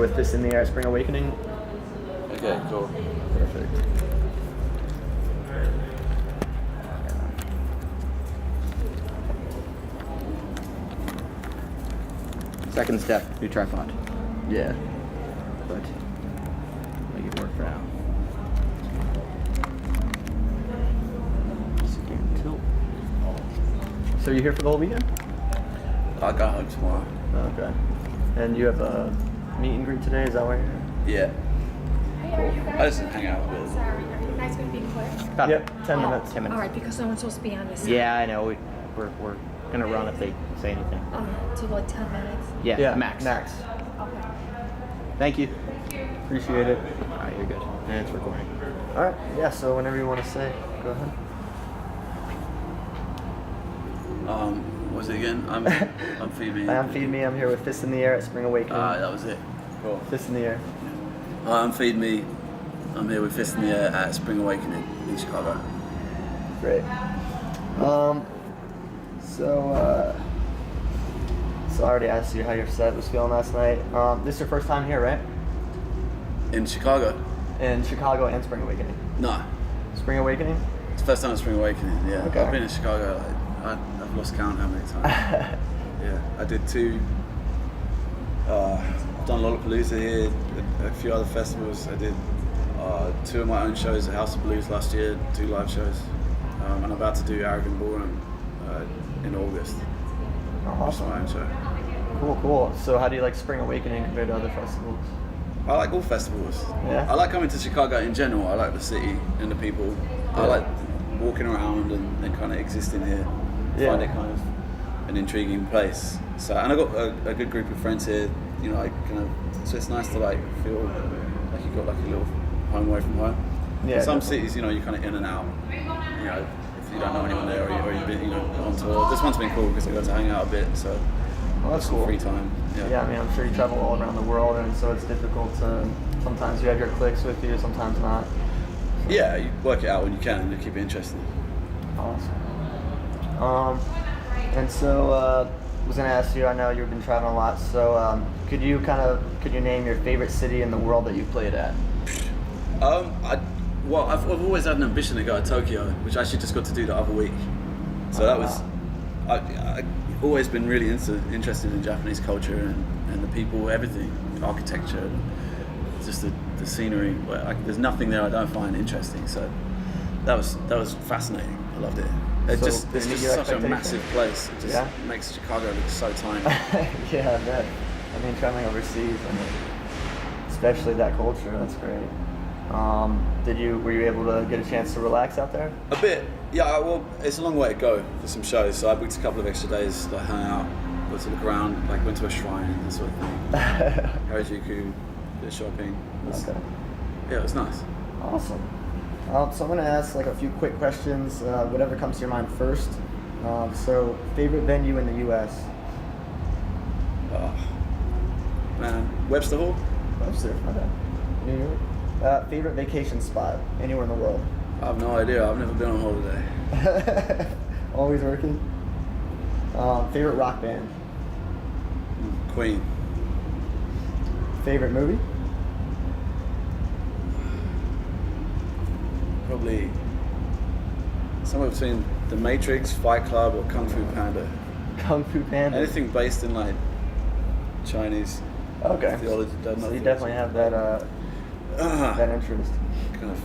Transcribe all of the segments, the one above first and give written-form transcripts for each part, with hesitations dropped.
with Fist in the Air Spring Awakening. Okay, cool. Perfect. Second step, new tripod. Yeah. But make it work for now. Second tilt. So you here for the whole weekend? I got home tomorrow. Okay. And you have a meet and greet today, is that why you're here? Yeah. Hey, are you guys? I just hang out a bit. Sorry, are you guys gonna be quick? About Yep, 10 minutes. 10 minutes. All right, because someone's supposed to be on this. Yeah, I know. We're gonna run if they say anything. To like 10 minutes. Yeah, max. Max. Okay. Thank you. Appreciate it. All right, you're good. And it's recording. All right. Yeah. So whenever you want to say, go ahead. What was it again? I'm Feed Me. Hi, I'm Feed Me. I'm here with Fist in the Air at Spring Awakening. That was it. Cool. Fist in the Air. Hi, I'm Feed Me. I'm here with Fist in the Air at Spring Awakening in Chicago. Great. So I already asked you how your set was feeling last night. This is your first time here, right? In Chicago? In Chicago and Spring Awakening. No. Spring Awakening? It's the first time at Spring Awakening, yeah. Okay. I've been in Chicago, I've lost count how many times. Yeah, I did two. I've done Lollapalooza here, a few other festivals. I did two of my own shows at House of Blues last year, 2 live shows. And I'm about to do Arrogant Ballroom in August. Just my own show. Cool. So how do you like Spring Awakening compared to other festivals? I like all festivals. Yeah? I like coming to Chicago in general. I like the city and the people. I like walking around and kind of existing here. Yeah. Find it kind of an intriguing place. So, and I got a good group of friends here. You know, like so it's nice to like feel like you've got like a little home away from home. Yeah, In some definitely. cities, you know, you're kind of in and out. You know, if you don't know anyone there or you've been, on tour. This one's been cool because I got to hang out a bit. So. Well, that's some cool. free time. Yeah, I mean, I'm sure you travel all around the world, and so it's difficult to. Sometimes you have your cliques with you, sometimes not. Yeah, you work it out when you can and keep it interesting. Awesome. And so I was gonna ask you. I know you've been traveling a lot, so could you name your favorite city in the world that you've played at? I've always had an ambition to go to Tokyo, which I actually just got to do the other week. So that was, I've always been really interested in Japanese culture and the people, everything, architecture, just the scenery. There's nothing there I don't find interesting. So that was fascinating. I loved it. It's just such a massive place. It just makes Chicago look so tiny. Yeah, I bet. I mean, traveling overseas, especially that culture, that's great. Were you able to get a chance to relax out there? A bit, yeah. Well, it's a long way to go for some shows, so I booked a couple of extra days to hang out, got to look around, like went to a shrine and that sort of thing. Harajuku, bit of shopping. Okay. Yeah, it was nice. Awesome. So I'm going to ask like a few quick questions, whatever comes to your mind first. So, favorite venue in the U.S.? Oh, man, Webster Hall? Webster, okay. New York. Favorite vacation spot anywhere in the world? I have no idea. I've never been on holiday. Always working. Favorite rock band? Queen. Favorite movie? Probably somewhere between The Matrix, Fight Club, or Kung Fu Panda. Kung Fu Panda. Anything based in like Chinese theology. So you definitely have that that interest. Kind of.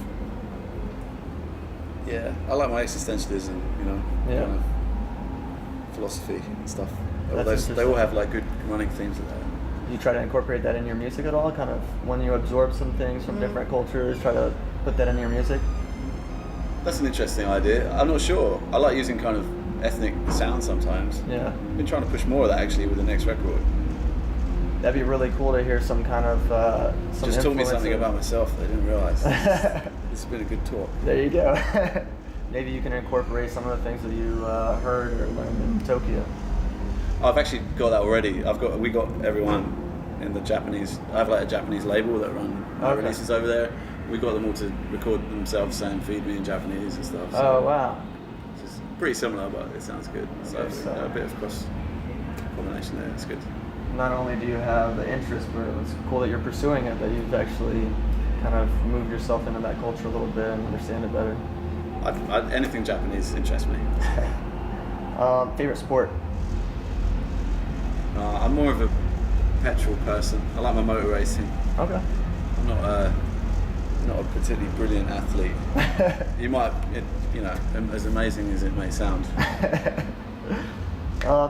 Yeah, I like my existentialism, kind of philosophy and stuff. They all have like good running themes of that. You try to incorporate that in your music at all? Kind of when you absorb some things from different cultures, try to put that in your music? That's an interesting idea. I'm not sure. I like using kind of ethnic sounds sometimes. Yeah. I've been trying to push more of that actually with the next record. That'd be really cool to hear some kind of some Just taught me something influence about myself that I didn't realize. It's been a good talk. There you go. Maybe you can incorporate some of the things that you heard or learned in Tokyo. I've actually got that already. We got everyone in the Japanese. I have like a Japanese label that run releases over there. We got them all to record themselves saying "Feed Me" in Japanese and stuff. So Oh wow! it's just pretty similar, but it sounds good. So a bit of cross combination there. It's good. not only do you have the interest, but it's cool that you're pursuing it, that you've actually kind of moved yourself into that culture a little bit and understand it better. Anything Japanese interests me. Favorite sport? I'm more of a petrol person. I like my motor racing. Okay. I'm not a particularly brilliant athlete. You might, as amazing as it may sound.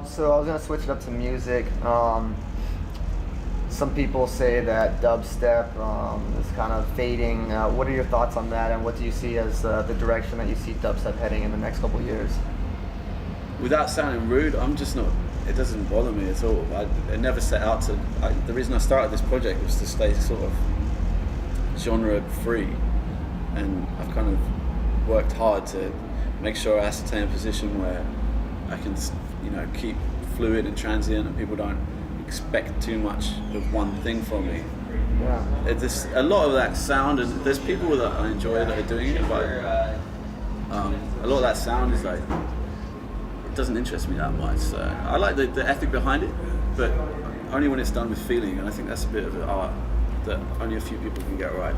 So I was gonna switch it up to music. Some people say that dubstep is kind of fading. What are your thoughts on that, and what do you see as the direction that you see dubstep heading in the next couple of years? Without sounding rude, I'm just not. It doesn't bother me at all. I never set out to. The reason I started this project was to stay sort of genre free, and I've kind of worked hard to make sure I ascertain a position where I can, keep fluid and transient, and people don't expect too much of one thing from me. Yeah. There's a lot of that sound, and there's people that I enjoy that are doing it, but a lot of that sound is like, it doesn't interest me that much. So I like the ethic behind it, but only when it's done with feeling, and I think that's a bit of an art that only a few people can get right.